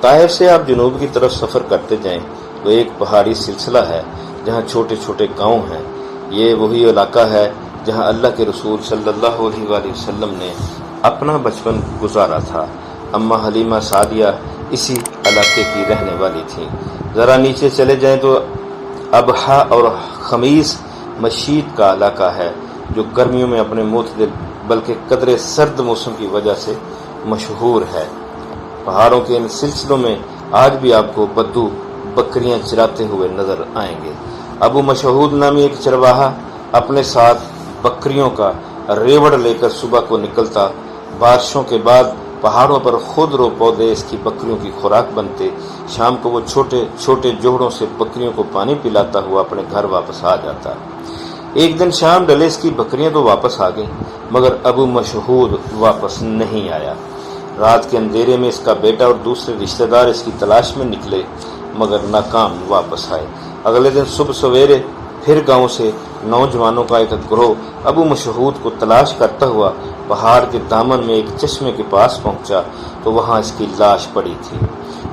طائف سے آپ جنوب کی طرف سفر کرتے جائیں تو ایک پہاڑی سلسلہ ہے جہاں چھوٹے چھوٹے گاؤں ہیں۔ یہ وہی علاقہ ہے جہاں اللہ کے رسول صلی اللہ علیہ وآلہ وسلم نے اپنا بچپن گزارا تھا۔ اماں حلیمہ سعدیہ اسی علاقے کی رہنے والی تھیں۔ ذرا نیچے چلے جائیں تو ابہا اور خمیس مشید کا علاقہ ہے جو گرمیوں میں اپنے معتدل بلکہ قدرے سرد موسم کی وجہ سے مشہور ہے۔ پہاڑوں کے ان سلسلوں میں آج بھی آپ کو بدو بکریاں چراتے ہوئے نظر آئیں گے۔ ابو مشہود نامی ایک چرواہا اپنے ساتھ بکریوں کا ریوڑ لے کر صبح کو نکلتا۔ بارشوں کے بعد پہاڑوں پر خود رو پودے اس کی بکریوں کی خوراک بنتے۔ شام کو وہ چھوٹے چھوٹے جوہڑوں سے بکریوں کو پانی پلاتا ہوا اپنے گھر واپس آ جاتا۔ ایک دن شام ڈلے اس کی بکریاں تو واپس آ گئیں مگر ابو مشہود واپس نہیں آیا۔ رات کے اندھیرے میں اس کا بیٹا اور دوسرے رشتہ دار اس کی تلاش میں نکلے مگر ناکام واپس آئے۔ اگلے دن صبح سویرے پھر گاؤں سے نوجوانوں کا ایک گروہ ابو مشہود کو تلاش کرتا ہوا پہاڑ کے دامن میں ایک چشمے کے پاس پہنچا تو وہاں اس کی لاش پڑی تھی۔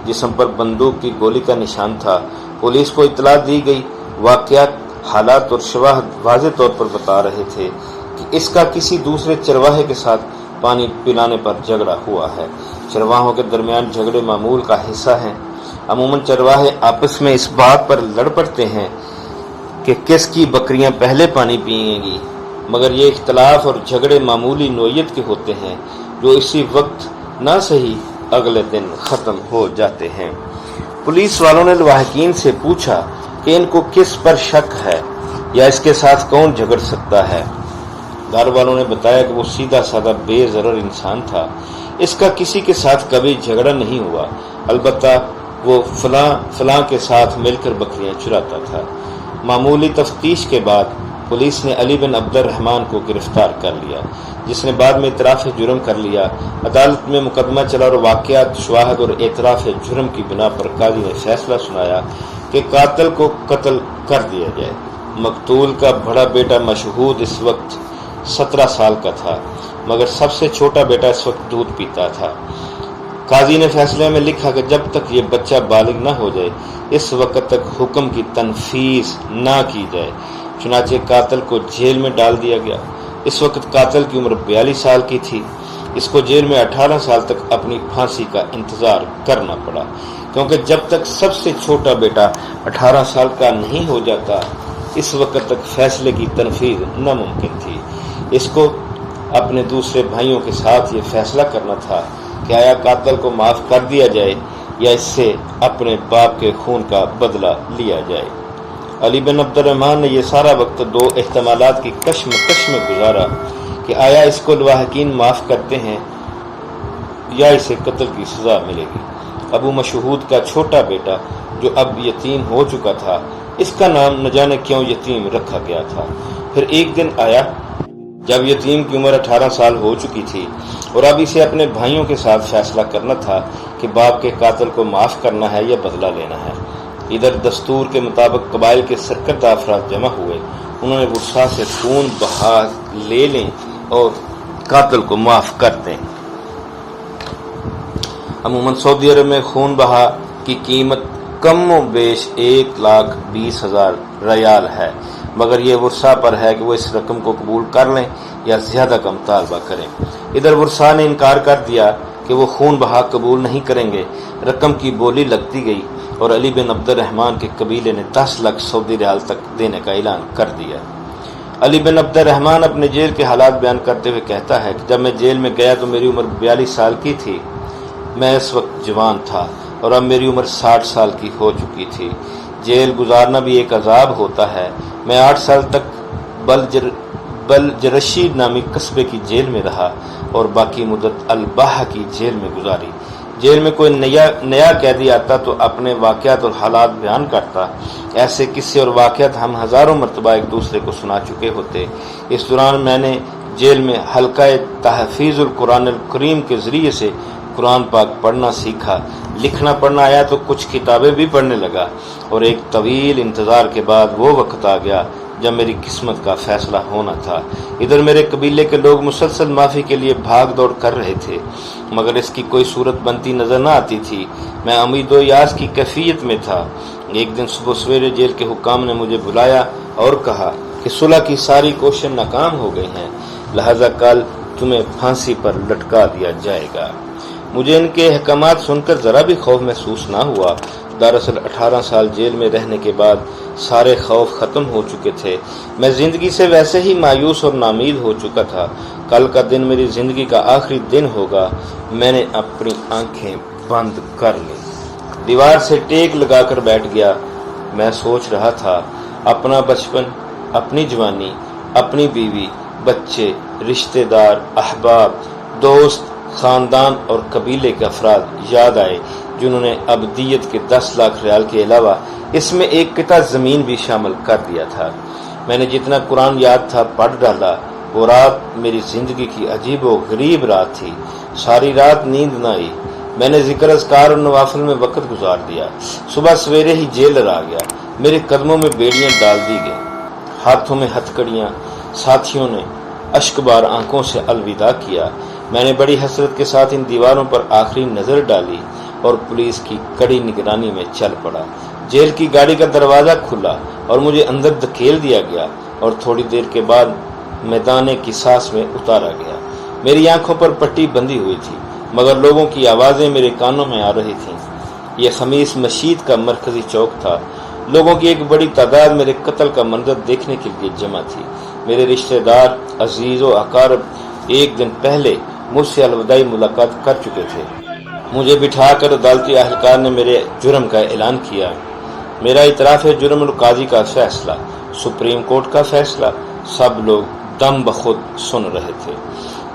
جسم پر بندوق کی گولی کا نشان تھا۔ پولیس کو اطلاع دی گئی۔ واقعات، حالات اور شواہد واضح طور پر بتا رہے تھے کہ اس کا کسی دوسرے چرواہے کے ساتھ پانی پلانے پر جھگڑا ہوا ہے۔ چرواہوں کے درمیان جھگڑے معمول کا حصہ ہیں۔ عموماً چرواہے آپس میں اس بات پر لڑ پڑتے ہیں کہ کس کی بکریاں پہلے پانی پئیں گی، مگر یہ اختلاف اور جھگڑے معمولی نوعیت کے ہوتے ہیں جو اسی وقت نہ صحیح اگلے دن ختم ہو جاتے ہیں۔ پولیس والوں نے لواحقین سے پوچھا کہ ان کو کس پر شک ہے یا اس کے ساتھ کون جھگڑ سکتا ہے۔ گھر والوں نے بتایا کہ وہ سیدھا سادہ بے ضرر انسان تھا، اس کا کسی کے ساتھ کبھی جھگڑا نہیں ہوا، البتہ وہ فلاں کے ساتھ مل کر بکریاں چراتا تھا۔ معمولی تفتیش کے بعد پولیس نے علی بن عبد الرحمن کو گرفتار کر لیا جس نے بعد میں اعتراف جرم کر لیا۔ عدالت میں مقدمہ چلا اور واقعات، شواہد اور اعتراف جرم کی بنا پر قاضی نے فیصلہ سنایا کہ قاتل کو قتل کر دیا جائے۔ مقتول کا بڑا بیٹا مشہود اس وقت 17 سال کا تھا مگر سب سے چھوٹا بیٹا اس وقت دودھ پیتا تھا۔ قاضی نے فیصلے میں لکھا کہ جب تک یہ بچہ بالغ نہ ہو جائے اس وقت تک حکم کی تنفیذ نہ کی جائے۔ چنانچہ قاتل کو جیل میں ڈال دیا گیا۔ اس وقت قاتل کی عمر 42 سال کی تھی۔ اس کو جیل میں 18 سال تک اپنی پھانسی کا انتظار کرنا پڑا کیونکہ جب تک سب سے چھوٹا بیٹا 18 سال کا نہیں ہو جاتا اس وقت تک فیصلے کی تنفیذ ناممکن تھی۔ اس کو اپنے دوسرے بھائیوں کے ساتھ یہ فیصلہ کرنا تھا کہ آیا قاتل کو معاف کر دیا جائے یا اس سے اپنے باپ کے خون کا بدلہ لیا جائے۔ علی بن عبد الرحمن نے یہ سارا وقت دو احتمالات کی کشمکش میں گزارا کہ آیا اس کو لواحقین معاف کرتے ہیں یا اسے قتل کی سزا ملے گی۔ ابو مشہود کا چھوٹا بیٹا جو اب یتیم ہو چکا تھا، اس کا نام نہ جانے کیوں یتیم رکھا گیا تھا۔ پھر ایک دن آیا جب یتیم کی عمر 18 سال ہو چکی تھی اور اب اسے اپنے بھائیوں کے ساتھ فیصلہ کرنا تھا کہ باپ کے قاتل کو معاف کرنا ہے یا بدلہ لینا ہے۔ ادھر دستور کے مطابق قبائل کے سرکردہ افراد جمع ہوئے۔ انہوں نے ورثاء سے خون بہا لے لیں اور قاتل کو معاف کر دیں۔ عموماً سعودی عرب میں خون بہا کی قیمت کم و بیش 1,20,000 ریال ہے، مگر یہ ورثاء پر ہے کہ وہ اس رقم کو قبول کر لیں یا زیادہ کا مطالبہ کریں۔ ادھر ورثاء نے انکار کر دیا کہ وہ خون بہا قبول نہیں کریں گے۔ رقم کی بولی لگتی گئی اور علی بن عبد الرحمن کے قبیلے نے 10 لاکھ سعودی ریال تک دینے کا اعلان کر دیا۔ علی بن عبد الرحمن اپنے جیل کے حالات بیان کرتے ہوئے کہتا ہے کہ جب میں جیل میں گیا تو میری عمر 42 سال کی تھی۔ میں اس وقت جوان تھا اور اب میری عمر 60 سال کی ہو چکی تھی۔ جیل گزارنا بھی ایک عذاب ہوتا ہے۔ میں 8 سال تک بلجرشید نامی قصبے کی جیل میں رہا اور باقی مدت الباحہ کی جیل میں گزاری۔ جیل میں کوئی نیا قیدی آتا تو اپنے واقعات اور حالات بیان کرتا۔ ایسے قصے اور واقعات ہم ہزاروں مرتبہ ایک دوسرے کو سنا چکے ہوتے۔ اس دوران میں نے جیل میں حلقہ تحفیظ القرآن الکریم کے ذریعے سے قرآن پاک پڑھنا سیکھا۔ لکھنا پڑھنا آیا تو کچھ کتابیں بھی پڑھنے لگا اور ایک طویل انتظار کے بعد وہ وقت آ گیا جب میری قسمت کا فیصلہ ہونا تھا۔ ادھر میرے قبیلے کے لوگ مسلسل معافی کے لیے بھاگ دوڑ کر رہے تھے مگر اس کی کوئی صورت بنتی نظر نہ آتی تھی۔ میں امید و یاس کی کیفیت میں تھا۔ ایک دن صبح سویرے جیل کے حکام نے مجھے بلایا اور کہا کہ صلح کی ساری کوششیں ناکام ہو گئی ہیں، لہذا کل تمہیں پھانسی پر لٹکا دیا جائے گا۔ مجھے ان کے احکامات سن کر ذرا بھی خوف محسوس نہ ہوا۔ دراصل 18 سال جیل میں رہنے کے بعد سارے خوف ختم ہو چکے تھے۔ میں زندگی سے ویسے ہی مایوس اور نامید ہو چکا تھا۔ کل کا دن میری زندگی کا آخری دن ہوگا۔ میں نے اپنی آنکھیں بند کر لی، دیوار سے ٹیک لگا کر بیٹھ گیا۔ میں سوچ رہا تھا اپنا بچپن، اپنی جوانی، اپنی بیوی، بچے، رشتہ دار، احباب، دوست، خاندان اور قبیلے کے افراد یاد آئے جنہوں نے ابدیت کے 10 لاکھ ریال کے علاوہ اس میں ایک قطعہ زمین بھی شامل کر دیا تھا۔ میں نے جتنا قرآن یاد تھا پڑھ ڈالا۔ وہ رات میری زندگی کی عجیب و غریب رات تھی۔ ساری رات نیند نہ آئی۔ میں نے ذکر اذکار اور نوافل میں وقت گزار دیا۔ صبح سویرے ہی جیلر آ گیا۔ میرے قدموں میں بیڑیاں ڈال دی گئیں، ہاتھوں میں ہتھکڑیاں۔ ساتھیوں نے اشک بار آنکھوں سے الوداع کیا۔ میں نے بڑی حسرت کے ساتھ ان دیواروں پر آخری نظر ڈالی اور پولیس کی کڑی نگرانی میں چل پڑا۔ جیل کی گاڑی کا دروازہ کھلا اور مجھے اندر دھکیل دیا گیا اور تھوڑی دیر کے بعد میدان قصاص میں اتارا گیا۔ میری آنکھوں پر پٹی بندھی ہوئی تھی، مگر لوگوں کی آوازیں میرے کانوں میں آ رہی تھیں۔ یہ خمیس مشید کا مرکزی چوک تھا۔ لوگوں کی ایک بڑی تعداد میرے قتل کا منظر دیکھنے کے لیے جمع تھی۔ میرے رشتہ دار، عزیز و اقارب ایک دن پہلے مجھ سے الوداعی ملاقات کر چکے تھے۔ مجھے بٹھا کر عدالتی اہلکار نے میرے جرم کا اعلان کیا۔ میرا اعتراف جرم اور قاضی کا فیصلہ، سپریم کورٹ کا فیصلہ، سب لوگ دم بخود سن رہے تھے۔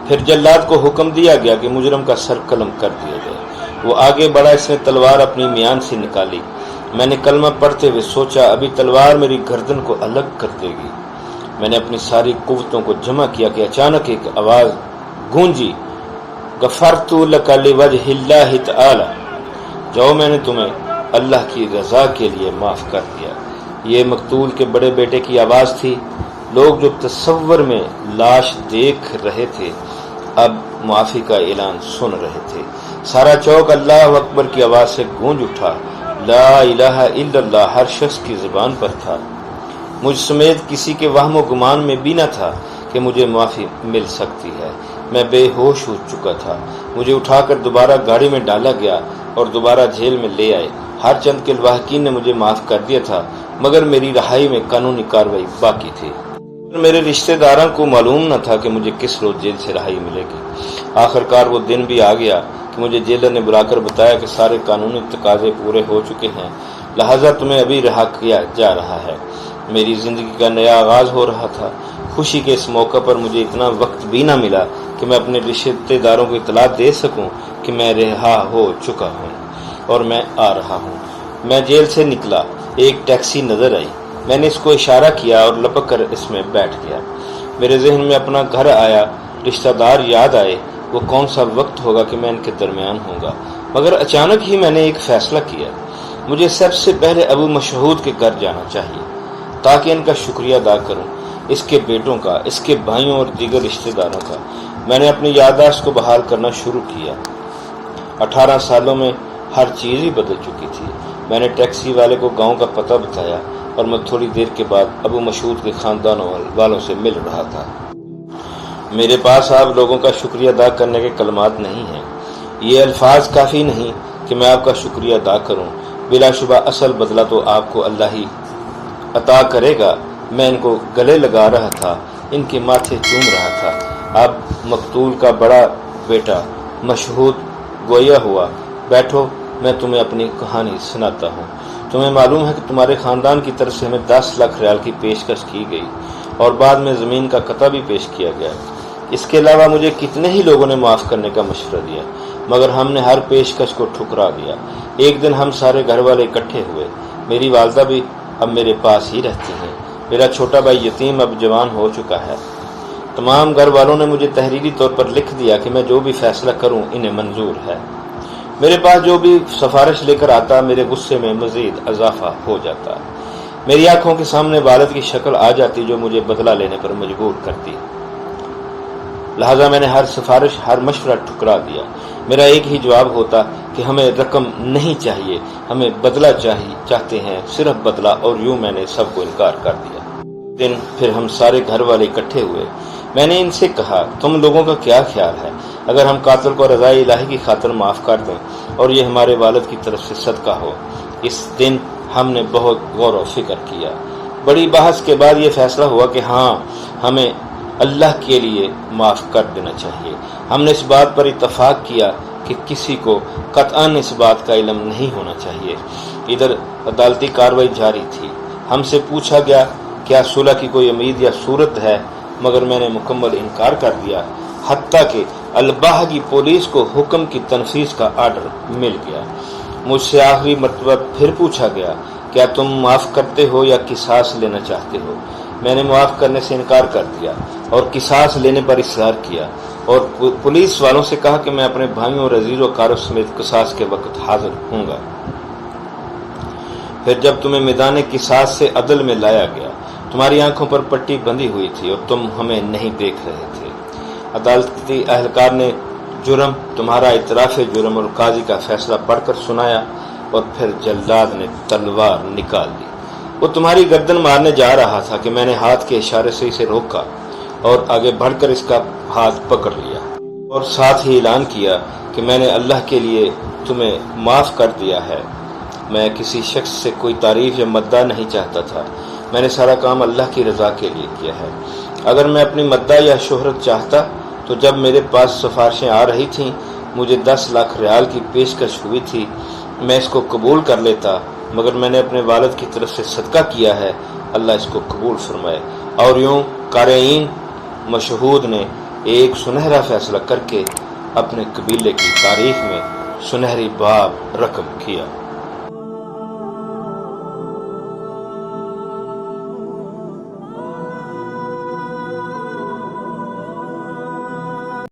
پھر جلاد کو حکم دیا گیا کہ مجرم کا سر قلم کر دیا جائے۔ وہ آگے بڑھا، اس نے تلوار اپنی میان سے نکالی۔ میں نے کلمہ پڑھتے ہوئے سوچا ابھی تلوار میری گردن کو الگ کر دے گی۔ میں نے اپنی ساری قوتوں کو جمع کیا کہ اچانک ایک آواز گونجی، غفرت لک لوجہ اللہ تعالی، جاؤ میں نے تمہیں اللہ کی رضا کے لیے معاف کر دیا۔ یہ مقتول کے بڑے بیٹے کی آواز تھی۔ لوگ جو تصور میں لاش دیکھ رہے تھے اب معافی کا اعلان سن رہے تھے۔ سارا چوک اللہ اکبر کی آواز سے گونج اٹھا۔ لا الہ الا اللہ ہر شخص کی زبان پر تھا۔ مجھ سمیت کسی کے وہم و گمان میں بھی نہ تھا کہ مجھے معافی مل سکتی ہے۔ میں بے ہوش ہو چکا تھا۔ مجھے اٹھا کر دوبارہ گاڑی میں ڈالا گیا اور دوبارہ جیل میں لے آئے۔ ہر چند کے الواحقین نے مجھے معاف کر دیا تھا، مگر میری رہائی میں قانونی کارروائی باقی تھی۔ میرے رشتہ داروں کو معلوم نہ تھا کہ مجھے کس روز جیل سے رہائی ملے گی۔ آخرکار وہ دن بھی آ گیا کہ مجھے جیلر نے بلا کر بتایا کہ سارے قانونی تقاضے پورے ہو چکے ہیں، لہذا تمہیں ابھی رہا کیا جا رہا ہے۔ میری زندگی کا نیا آغاز ہو رہا تھا۔ خوشی کے اس موقع پر مجھے اتنا وقت بھی نہ ملا کہ میں اپنے رشتہ داروں کو اطلاع دے سکوں کہ میں رہا ہو چکا ہوں اور میں آ رہا ہوں۔ میں جیل سے نکلا، ایک ٹیکسی نظر آئی۔ میں نے اس کو اشارہ کیا اور لپک کر اس میں بیٹھ گیا۔ میرے ذہن میں اپنا گھر آیا، رشتہ دار یاد آئے۔ وہ کون سا وقت ہوگا کہ میں ان کے درمیان ہوں گا؟ مگر اچانک ہی میں نے ایک فیصلہ کیا، مجھے سب سے پہلے ابو مسعود کے گھر جانا چاہیے تاکہ ان کا شکریہ ادا کروں، اس کے بیٹوں کا، اس کے بھائیوں اور دیگر رشتہ داروں کا۔ میں نے اپنی یادداشت کو بحال کرنا شروع کیا۔ 18 سالوں میں ہر چیز ہی بدل چکی تھی۔ میں نے ٹیکسی والے کو گاؤں کا پتہ بتایا اور میں تھوڑی دیر کے بعد ابو مسعود کے خاندان والوں سے مل رہا تھا۔ میرے پاس آپ لوگوں کا شکریہ ادا کرنے کے کلمات نہیں ہیں۔ یہ الفاظ کافی نہیں کہ میں آپ کا شکریہ ادا کروں۔ بلا شبہ اصل بدلہ تو آپ کو اللہ ہی عطا کرے گا۔ میں ان کو گلے لگا رہا تھا، ان کے ماتھے چوم رہا تھا۔ اب مقتول کا بڑا بیٹا مشہود گویا ہوا۔ بیٹھو، میں تمہیں اپنی کہانی سناتا ہوں۔ تمہیں معلوم ہے کہ تمہارے خاندان کی طرف سے ہمیں 10 لاکھ ریال کی پیشکش کی گئی اور بعد میں زمین کا قطع بھی پیش کیا گیا۔ اس کے علاوہ مجھے کتنے ہی لوگوں نے معاف کرنے کا مشورہ دیا، مگر ہم نے ہر پیشکش کو ٹھکرا دیا۔ ایک دن ہم سارے گھر والے اکٹھے ہوئے۔ میری والدہ بھی اب میرے پاس ہی رہتی ہیں۔ میرا چھوٹا بھائی یتیم اب جوان ہو چکا ہے۔ تمام گھر والوں نے مجھے تحریری طور پر لکھ دیا کہ میں جو بھی فیصلہ کروں انہیں منظور ہے۔ میرے پاس جو بھی سفارش لے کر آتا میرے غصے میں مزید اضافہ ہو جاتا۔ میری آنکھوں کے سامنے والد کی شکل آ جاتی جو مجھے بدلہ لینے پر مجبور کرتی۔ لہذا میں نے ہر سفارش ہر مشورہ ٹھکرا دیا۔ میرا ایک ہی جواب ہوتا کہ ہمیں رقم نہیں چاہیے، ہمیں بدلہ چاہتے ہیں، صرف بدلہ، اور یوں میں نے سب کو انکار کر دیا۔ دن پھر ہم سارے گھر والے اکٹھے ہوئے۔ میں نے ان سے کہا تم لوگوں کا کیا خیال ہے اگر ہم قاتل کو رضائے الہی کی خاطر معاف کر دیں اور یہ ہمارے والد کی طرف سے صدقہ ہو؟ اس دن ہم نے بہت غور و فکر کیا۔ بڑی بحث کے بعد یہ فیصلہ ہوا کہ ہاں ہمیں اللہ کے لیے معاف کر دینا چاہیے۔ ہم نے اس بات پر اتفاق کیا کہ کسی کو قطعاً اس بات کا علم نہیں ہونا چاہیے۔ ادھر عدالتی کارروائی جاری تھی۔ ہم سے پوچھا گیا کیا صلح کی کوئی امید یا صورت ہے، مگر میں نے مکمل انکار کر دیا، حتیٰ کہ الباحگی پولیس کو حکم کی تنفیذ کا آرڈر مل گیا۔ مجھ سے آخری مرتبہ پھر پوچھا گیا کیا تم معاف کرتے ہو یا قصاص لینا چاہتے ہو؟ میں نے معاف کرنے سے انکار کر دیا اور قصاص لینے پر اصرار کیا، اور پولیس والوں سے کہا کہ میں اپنے بھائیوں اور عزیز و اقارب سمیت قصاص کے وقت حاضر ہوں گا۔ پھر جب تمہیں میدان قصاص سے عدل میں لایا گیا، تمہاری آنکھوں پر پٹی بندھی ہوئی تھی اور تم ہمیں نہیں دیکھ رہے تھے۔ عدالتی اہلکار نے جرم، تمہارا اعتراف جرم اور قاضی کا فیصلہ پڑھ کر سنایا، اور پھر جلاد نے تلوار نکال لی۔ وہ تمہاری گردن مارنے جا رہا تھا کہ میں نے ہاتھ کے اشارے سے اسے روکا اور آگے بڑھ کر اس کا ہاتھ پکڑ لیا، اور ساتھ ہی اعلان کیا کہ میں نے اللہ کے لیے تمہیں معاف کر دیا ہے۔ میں کسی شخص سے کوئی تعریف یا مداح نہیں چاہتا تھا، میں نے سارا کام اللہ کی رضا کے لیے کیا ہے۔ اگر میں اپنی مداح یا شہرت چاہتا تو جب میرے پاس سفارشیں آ رہی تھیں، مجھے 10 لاکھ ریال کی پیشکش ہوئی تھی، میں اس کو قبول کر لیتا، مگر میں نے اپنے والد کی طرف سے صدقہ کیا ہے، اللہ اس کو قبول فرمائے۔ اور یوں قارئین مشہود نے ایک سنہرا فیصلہ کر کے اپنے قبیلے کی تاریخ میں سنہری باب رقم کیا۔